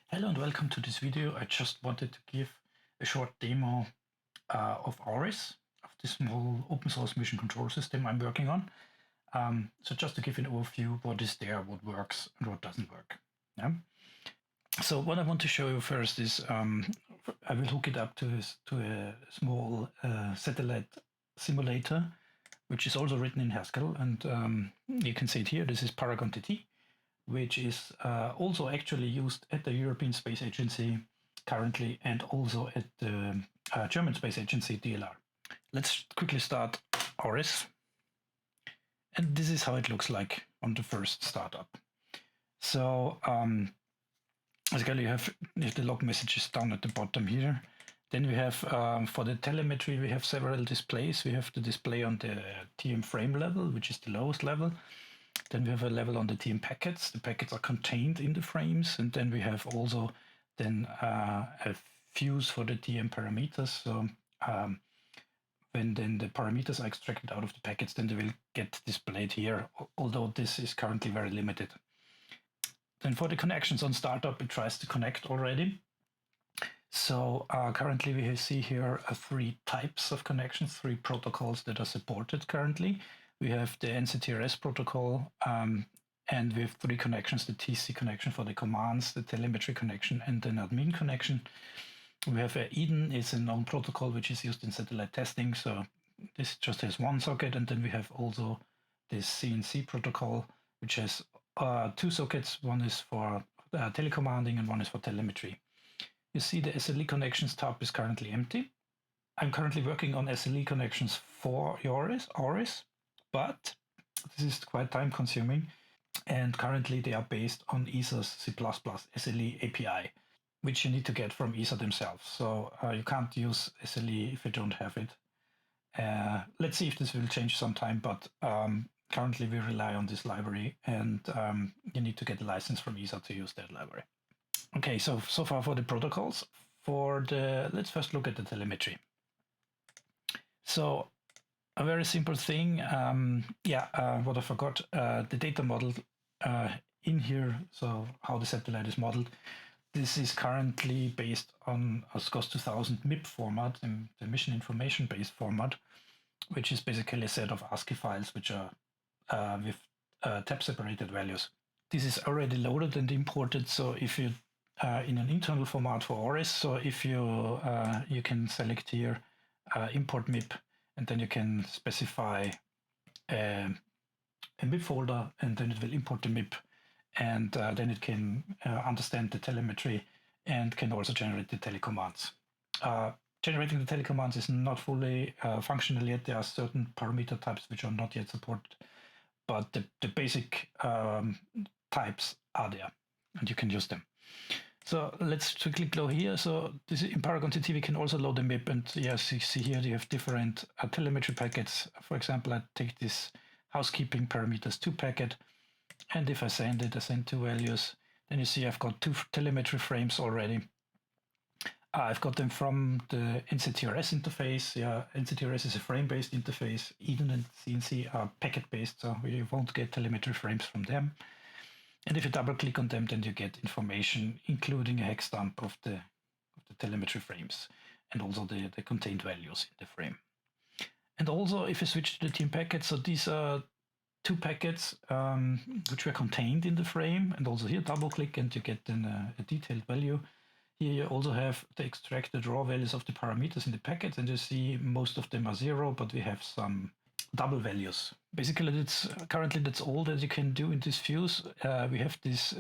Hello and welcome to this video. I just wanted to give a short demo of AURIS, of this small open source mission control system I'm working on. So just to give an overview, what is there, what works and what doesn't work. Yeah? So what I want to show you first is I will hook it up to a small satellite simulator, which is also written in Haskell. And you can see it here. This is Paragon TT, which is also actually used at the European Space Agency currently and also at the German Space Agency DLR. Let's quickly start AURIS. And this is how it looks like on the first startup. So basically you have the log messages down at the bottom here. Then we have, for the telemetry, we have several displays. We have the display on the TM frame level, which is the lowest level. Then we have a level on the TM packets. The packets are contained in the frames. And then we have also then a fuse for the TM parameters. So when then the parameters are extracted out of the packets, then they will get displayed here, although this is currently very limited. Then for the connections on startup, it tries to connect already. So currently we see here three types of connections, three protocols that are supported currently. We have the NCTRS protocol, and we have three connections: the TC connection for the commands, the telemetry connection, and an admin connection. We have EDEN, is a known protocol which is used in satellite testing. So this just has one socket, and then we have also this CNC protocol, which has two sockets. One is for telecommanding and one is for telemetry. You see the SLE connections tab is currently empty. I'm currently working on SLE connections for AURIS, but this is quite time consuming. And currently they are based on ESA's C++ SLE API, which you need to get from ESA themselves. So you can't use SLE if you don't have it. Let's see if this will change sometime, but currently we rely on this library, and you need to get a license from ESA to use that library. Okay, so far for the protocols. Let's first look at the telemetry. So a very simple thing. What I forgot, the data model in here. So how the satellite is modeled. This is currently based on a SCOS 2000 MIP format, the mission information based format, which is basically a set of ASCII files which are with tab separated values. This is already loaded and imported. So if you in an internal format for AURIS, so if you you can select here import MIP, and then you can specify a MIP folder, and then it will import the MIP, and then it can understand the telemetry and can also generate the telecommands. Generating the telecommands is not fully functional yet. There are certain parameter types which are not yet supported, but the basic types are there, and you can use them. So let's quickly go here. So this in Paragon TT we can also load the MIP, and yes, you see here you have different telemetry packets. For example, I take this housekeeping parameters 2 packet, and if I send it, I send 2 values. Then you see I've got 2 telemetry frames already. I've got them from the NCTRS interface. Yeah, NCTRS is a frame-based interface. EDEN and CNC are packet-based, so you won't get telemetry frames from them. And if you double-click on them, then you get information, including a hex dump of the telemetry frames, and also the contained values in the frame. And also, if you switch to the TM packets, so these are 2 packets which were contained in the frame, and also here double-click and you get then a detailed value. Here you also have the extracted raw values of the parameters in the packets, and you see most of them are 0, but we have some double values. Basically, currently that's all that you can do in this fuse. We have this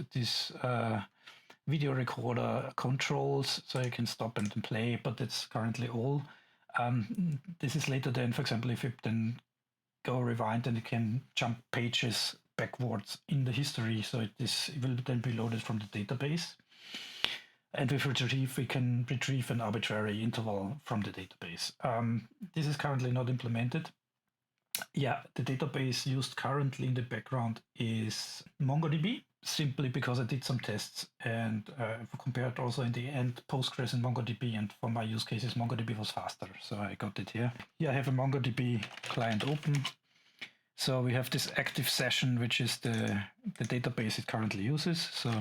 video recorder controls, so you can stop and play, but that's currently all. This is later then, for example, if you then go rewind, and you can jump pages backwards in the history, so this will then be loaded from the database. And with retrieve, we can retrieve an arbitrary interval from the database. This is currently not implemented. Yeah, the database used currently in the background is MongoDB, simply because I did some tests and compared also in the end Postgres and MongoDB, and for my use cases MongoDB was faster, so I got it here. Here I have a MongoDB client open. So we have this active session, which is the database it currently uses. So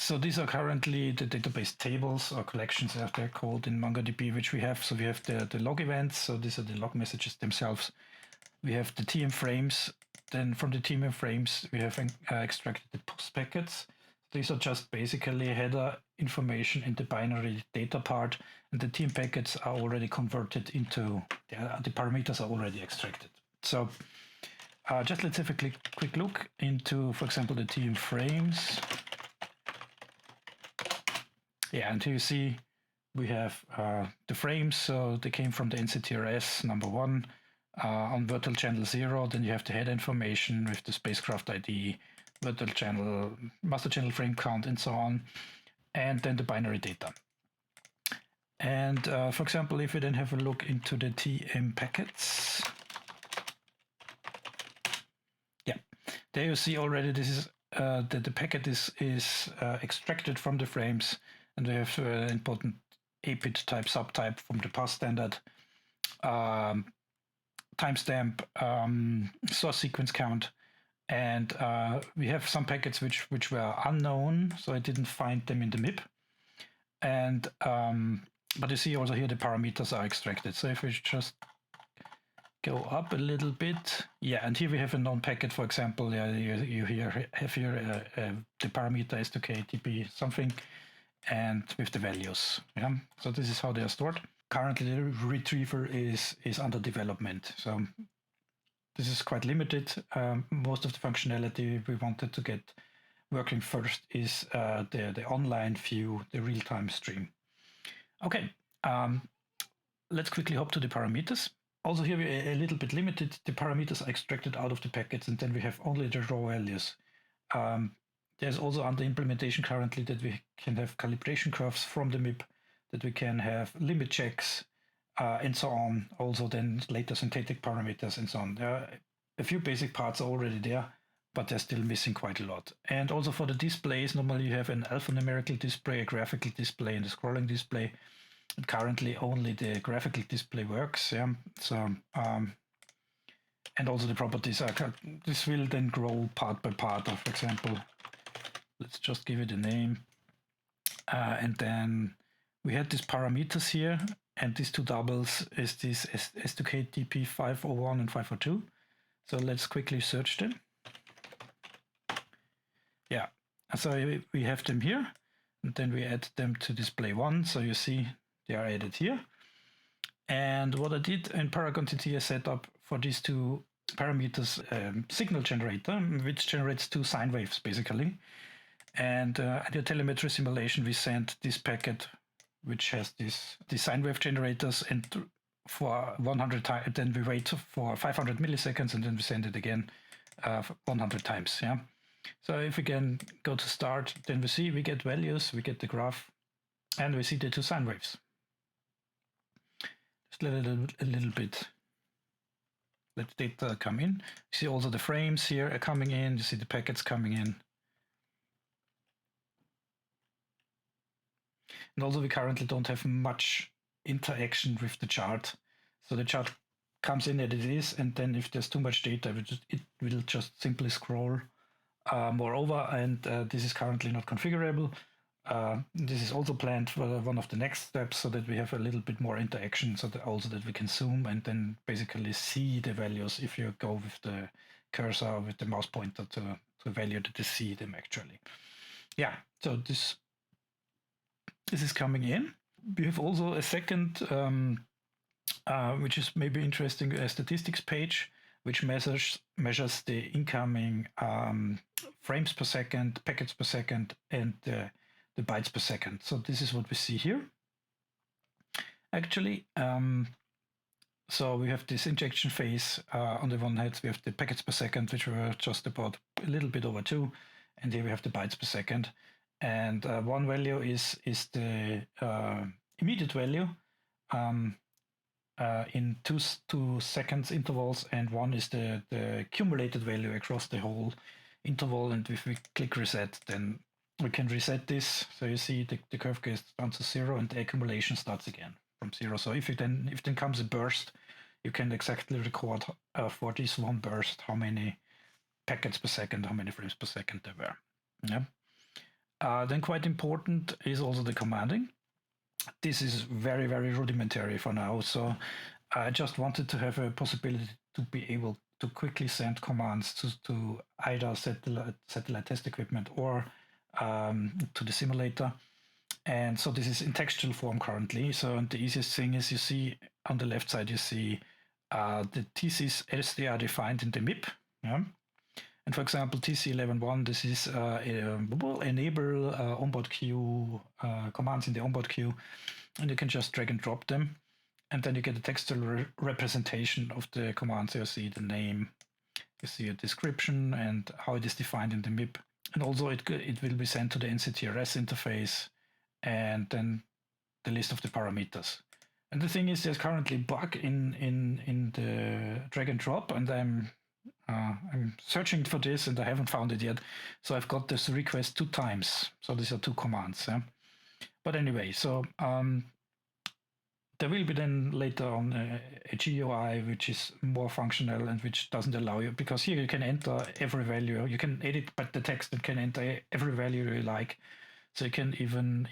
So these are currently the database tables or collections, as they're called in MongoDB, which we have. So we have the log events. So these are the log messages themselves. We have the TM frames. Then from the TM frames, we have extracted the post packets. These are just basically header information in the binary data part, and the TM packets are already converted into, the parameters are already extracted. So just let's have a quick look into, for example, the TM frames. Yeah, and here you see we have the frames, so they came from the NCTRS number 1 on virtual channel 0. Then you have the header information with the spacecraft ID, virtual channel, master channel frame count, and so on, and then the binary data. And for example, if we then have a look into the TM packets, yeah, there you see already this is that the packet is extracted from the frames. And we have important APIT type subtype from the path standard, timestamp, source sequence count, and we have some packets which were unknown, so I didn't find them in the MIP. And but you see also here the parameters are extracted. So if we just go up a little bit, yeah, and here we have a known packet, for example. You have here the parameter S2K TP something, and with the values. Yeah, so this is how they are stored. Currently the retriever is under development, so this is quite limited. Most of the functionality we wanted to get working first is the online view, the real-time stream. Okay, let's quickly hop to the parameters. Also here we're a little bit limited. The parameters are extracted out of the packets, and then we have only the raw values. There's also under implementation currently that we can have calibration curves from the MIP, that we can have limit checks, and so on. Also then later synthetic parameters and so on. There are a few basic parts are already there, but they're still missing quite a lot. And also for the displays, normally you have an alphanumerical display, a graphical display, and a scrolling display. And currently only the graphical display works. Yeah. So and also the properties are, this will then grow part by part. For example, let's just give it a name. And then we had these parameters here, and these two doubles is this S2K TP 501 and 502. So let's quickly search them. Yeah, so we have them here, and then we add them to display 1. So you see they are added here. And what I did in Paragon TTS setup for these two parameters, signal generator, which generates two sine waves basically. And at the telemetry simulation, we sent this packet, which has these sine wave generators, and for 100 times, then we wait for 500 milliseconds, and then we send it again 100 times. Yeah. So if we can go to start, then we see we get values, we get the graph, and we see the two sine waves. Just let it a little bit. Let data come in. You see also the frames here are coming in. You see the packets coming in. And also we currently don't have much interaction with the chart. So the chart comes in as it is, and then if there's too much data, it will just simply scroll moreover, and this is currently not configurable. This is also planned for one of the next steps, so that we have a little bit more interaction, so that also that we can zoom and then basically see the values if you go with the cursor, with the mouse pointer to value that you see them actually. Yeah, so this is coming in. We have also a second, which is maybe interesting, a statistics page, which measures the incoming frames per second, packets per second, and the bytes per second. So this is what we see here. Actually, so we have this injection phase. On the one hand, we have the packets per second, which were just about a little bit over 2, and here we have the bytes per second. And one value is the immediate value in two seconds intervals, and one is the accumulated value across the whole interval. And if we click reset, then we can reset this. So you see the curve goes down to 0, and the accumulation starts again from 0. So if then comes a burst, you can exactly record for this one burst how many packets per second, how many frames per second there were. Yeah. Then quite important is also the commanding. This is very, very rudimentary for now. So I just wanted to have a possibility to be able to quickly send commands to either satellite test equipment or to the simulator. And so this is in textual form currently. So the easiest thing is you see on the left side, you see the TCs as they are defined in the MIP. Yeah. And for example, TC11.1, this is enable onboard queue commands in the onboard queue, and you can just drag and drop them. And then you get a textual representation of the commands. You see the name, you see a description and how it is defined in the MIP. And also it will be sent to the NCTRS interface and then the list of the parameters. And the thing is, there's currently a bug in the drag and drop, and I'm searching for this and I haven't found it yet. So I've got this request 2 times. So these are 2 commands. Yeah? But anyway, so there will be then later on a GUI which is more functional and which doesn't allow you, because here you can enter every value. You can edit but the text and can enter every value you like. So you can even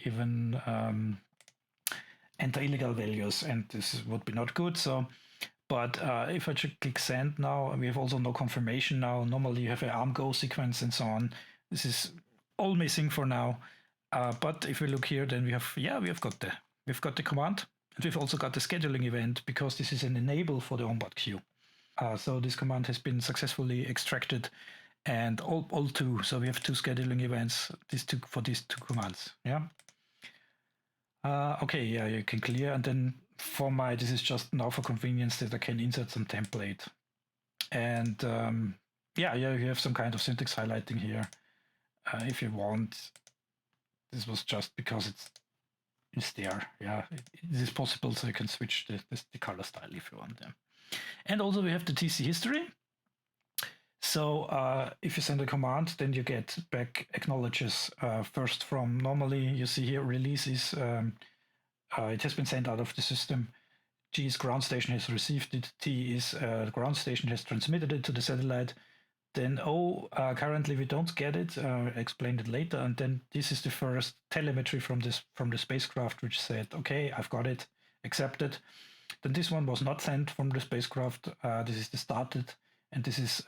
enter illegal values, and this would be not good. So, but if I just click send now, we have also no confirmation now. Normally you have an ARM-Go sequence and so on. This is all missing for now. But if we look here, then we have got the command, and we've also got the scheduling event, because this is an enable for the onboard queue. So this command has been successfully extracted, and all 2. So we have 2 scheduling events. For these 2 commands. Yeah. Okay. Yeah, you can clear, and then for this is just now for convenience that I can insert some template, and you have some kind of syntax highlighting here if you want. This was just because it's there. Yeah, it is possible, so you can switch the color style if you want. Yeah. And also we have the TC history. So if you send a command, then you get back acknowledges first from, normally you see here releases, it has been sent out of the system. G is ground station has received it. T is the ground station has transmitted it to the satellite. Then currently we don't get it. I explained it later. And then this is the first telemetry from the spacecraft, which said, okay, I've got it, accepted. Then this one was not sent from the spacecraft. This is the started, and this is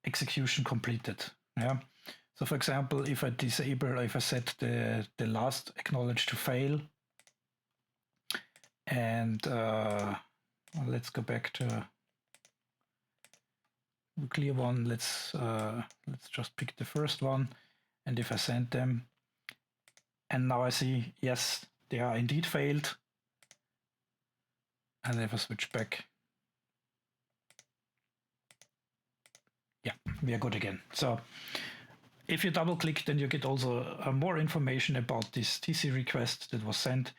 execution completed. Yeah. So for example, if I set the last acknowledge to fail, and let's go back to the clear one. Let's just pick the first one, and if I send them, and now I see, yes, they are indeed failed. And if I switch back, yeah, we are good again. So if you double click, then you get also more information about this TC request that was sent.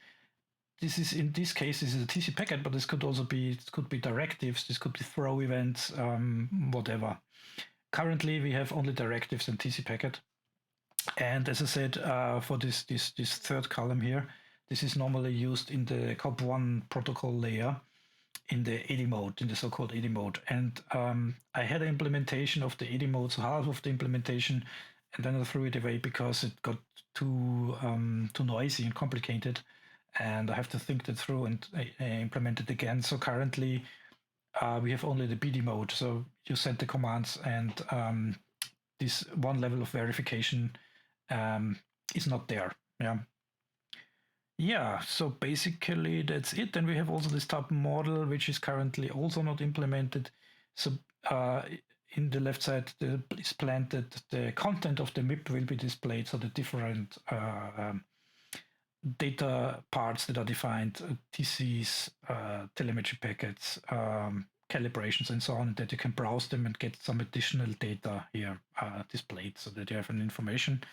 This is, in this case, this is a TC packet, but this could also be, directives, this could be throw events, whatever. Currently, we have only directives and TC packet. And as I said, for this third column here, this is normally used in the COP1 protocol layer in the AD mode, in the so-called AD mode. And I had an implementation of the AD mode, so half of the implementation, and then I threw it away because it got too noisy and complicated. And I have to think that through and implement it again. So currently we have only the BD mode. So you send the commands, and this one level of verification is not there. Yeah. Yeah, so basically that's it. Then we have also this type model, which is currently also not implemented. So in the left side, is planned that the content of the MIP will be displayed. So the different data parts that are defined, TCs, telemetry packets, calibrations, and so on, that you can browse them and get some additional data here displayed so that you have an information.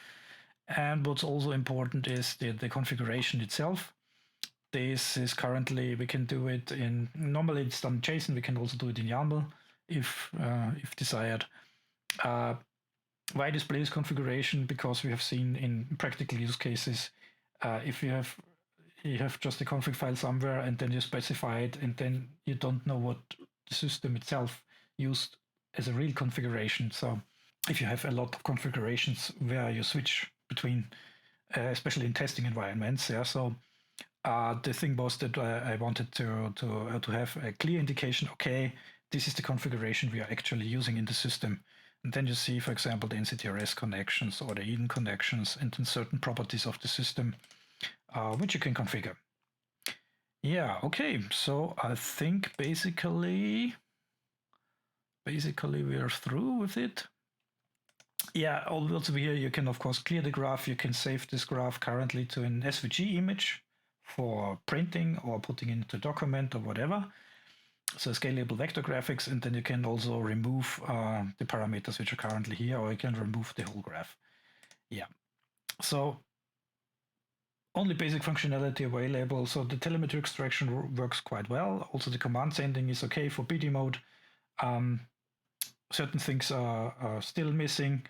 And what's also important is the configuration itself. This is currently, we can do it in, normally it's done in JSON, we can also do it in YAML if desired. Why display this configuration? Because we have seen in practical use cases, if you have just a config file somewhere and then you specify it, and then you don't know what the system itself used as a real configuration. So if you have a lot of configurations where you switch between, especially in testing environments. Yeah, so the thing was that I wanted to have a clear indication. Okay, this is the configuration we are actually using in the system. And then you see, for example, the NCTRS connections or the Eden connections and then certain properties of the system, which you can configure. Yeah, okay, so I think basically we are through with it. Yeah, also here you can of course clear the graph. You can save this graph currently to an SVG image for printing or putting into a document or whatever. So scalable vector graphics, and then you can also remove the parameters which are currently here, or you can remove the whole graph. Yeah, so only basic functionality available. So the telemetry extraction works quite well. Also the command sending is okay for BD mode. Certain things are still missing,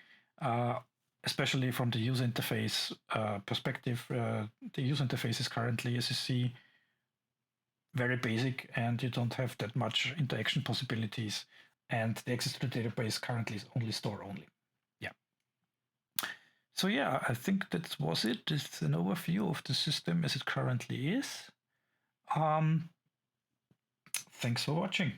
especially from the user interface perspective. The user interface is currently, as you see, very basic, and you don't have that much interaction possibilities. And the access to the database currently is only store only. Yeah. So yeah, I think that was it. It's an overview of the system as it currently is. Thanks for watching.